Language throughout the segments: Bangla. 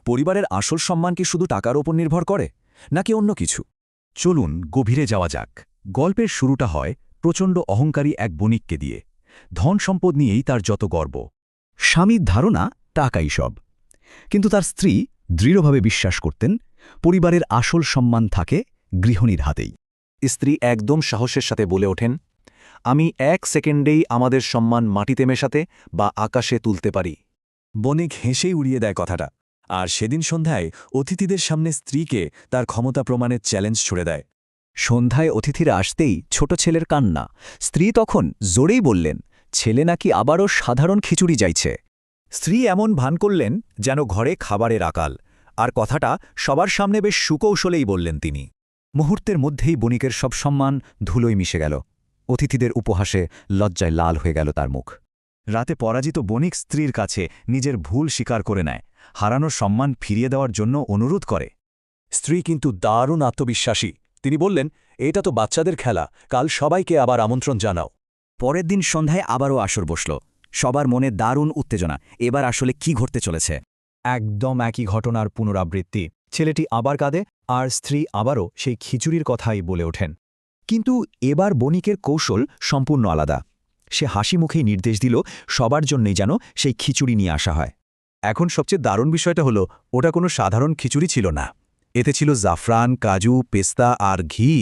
পরিবারের আসল সম্মান কি শুধু টাকার ওপর নির্ভর করে নাকি অন্য কিছু? চলুন গভীরে যাওয়া যাক। গল্পের শুরুটা হয় প্রচণ্ড অহংকারী এক বণিককে দিয়ে। ধন সম্পদ নিয়েই তার যত গর্ব। স্বামীর ধারণা টাকাই সব। কিন্তু তার স্ত্রী দৃঢ়ভাবে বিশ্বাস করতেন পরিবারের আসল সম্মান থাকে গৃহিণীর হাতেই। স্ত্রী একদম সাহসের সাথে বলে ওঠেন, আমি 1 সেকেন্ডেই আমাদের সম্মান মাটিতে মেশাতে বা আকাশে তুলতে পারি। বণিক হেসেই উড়িয়ে দেয় কথাটা, আর সেদিন সন্ধ্যায় অতিথিদের সামনে স্ত্রীকে তার ক্ষমতা প্রমাণের চ্যালেঞ্জ ছুড়ে দেয়। সন্ধ্যায় অতিথিরা আসতেই ছোট ছেলের কান্না। স্ত্রী তখন জোরেই বললেন, ছেলে নাকি আবারও সাধারণ খিচুড়ি চাইছে। স্ত্রী এমন ভান করলেন যেন ঘরে খাবারের আকাল, আর কথাটা সবার সামনে বেশ সুকৌশলেই বললেন তিনি। মুহূর্তের মধ্যেই বণিকের সব সম্মান ধুলোয় মিশে গেল। অতিথিদের উপহাসে লজ্জায় লাল হয়ে গেল তার মুখ। রাতে পরাজিত বণিক স্ত্রীর কাছে নিজের ভুল স্বীকার করে নেয়, হারানোর সম্মান ফিরিয়ে দেওয়ার জন্য অনুরোধ করে। স্ত্রী কিন্তু দারুণ আত্মবিশ্বাসী। তিনি বললেন, এটা তো বাচ্চাদের খেলা, কাল সবাইকে আবার আমন্ত্রণ জানাও। পরের দিন সন্ধ্যায় আবারও আসর বসল। সবার মনে দারুণ উত্তেজনা, এবার আসলে কি ঘটতে চলেছে। একদম একই ঘটনার পুনরাবৃত্তি। ছেলেটি আবার কাঁদে, আর স্ত্রী আবারও সেই খিচুড়ির কথাই বলে ওঠেন। কিন্তু এবার বণিকের কৌশল সম্পূর্ণ আলাদা। সে হাসি মুখেই নির্দেশ দিল সবার জন্যই যেন সেই খিচুড়ি নিয়ে আসা হয়। এখন সবচেয়ে দারুণ বিষয়টা হলো, ওটা কোনো সাধারণ খিচুড়ি ছিল না। এতে ছিল জাফরান, কাজু, পেস্তা আর ঘি।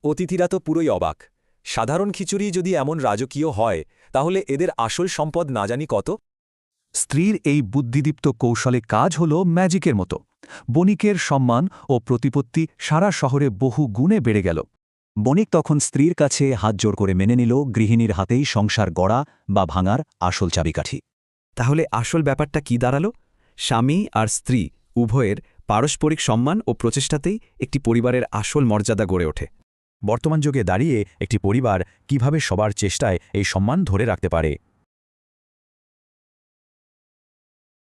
অতিথিরা তো পুরোই অবাক। সাধারণ খিচুড়ি যদি এমন রাজকীয় হয়, তাহলে এদের আসল সম্পদ না জানি কত। স্ত্রীর এই বুদ্ধিদীপ্ত কৌশলে কাজ হল ম্যাজিকের মতো। বণিকের সম্মান ও প্রতিপত্তি সারা শহরে বহু গুণে বেড়ে গেল। বণিক তখন স্ত্রীর কাছে হাত জোর করে মেনে নিল গৃহিণীর হাতেই সংসার গড়া বা ভাঙার আসল চাবিকাঠি। তাহলে আসল ব্যাপারটা কি দাঁড়ালো? স্বামী আর স্ত্রী উভয়ের পারস্পরিক সম্মান ও প্রচেষ্টাতেই একটি পরিবারের আসল মর্যাদা গড়ে ওঠে। বর্তমান যুগে দাঁড়িয়ে একটি পরিবার কিভাবে সবার চেষ্টায় এই সম্মান ধরে রাখতে পারে,